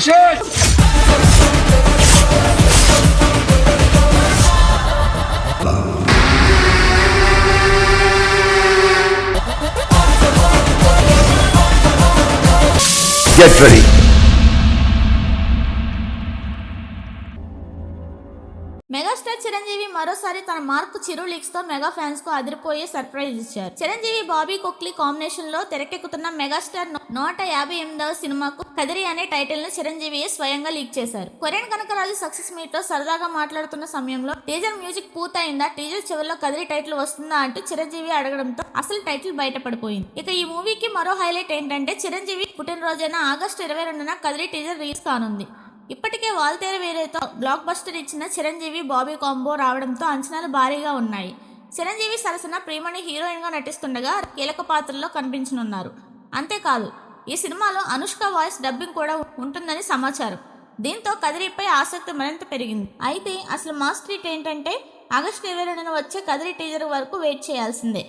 Action. Get ready. Megastar Chiranjeevi మరోసారి తన mark చిరు leaks తో మెగా ఫ్యాన్స్ కు అదిరిపోయే సర్ప్రైజ్ ఇచ్చారు. చిరంజీవి బాబీ కొక్లీ కాంబినేషన్ లో తెరకెక్కుతున్న మెగాస్టార్ 158వ సినిమాకు కదిరి అనే టైటిల్ ను చిరంజీవి స్వయంగా లీక్ చేశారు. కొరియన్ కనకరాజు సక్సెస్ మీట్ లో సరదాగా మాట్లాడుతున్న సమయంలో టీజర్ మ్యూజిక్ పూర్తయిందా, టీజర్ చివరిలో కదిరి టైటిల్ వస్తుందా అంటూ చిరంజీవి అడగడంతో అసలు టైటిల్ బయటపడిపోయింది. ఇక ఈ మూవీకి మరో హైలైట్ ఏంటంటే చిరంజీవి పుట్టినరోజైన ఆగస్టు 22న కదిరి టీజర్ రిలీజ్ కానుంది. ఇప్పటికే వాల్తేరు వేరేతో బ్లాక్ బస్టర్ ఇచ్చిన చిరంజీవి బాబీ కాంబో రావడంతో అంచనాలు భారీగా ఉన్నాయి. చిరంజీవి సరసన ప్రియమణి హీరోయిన్ గా నటిస్తుండగా కీలక పాత్రలో కనిపించనున్నారు. అంతేకాదు ఈ సినిమాలో అనుష్క వాయిస్ డబ్బింగ్ కూడా ఉంటుందని సమాచారం. దీంతో కదిరిపై ఆసక్తి మరింత పెరిగింది. అయితే అసలు మాస్ ట్రీట్ ఏంటంటే ఆగస్టు 22న వచ్చే కదిరి టీజర్ వరకు వెయిట్ చేయాల్సిందే.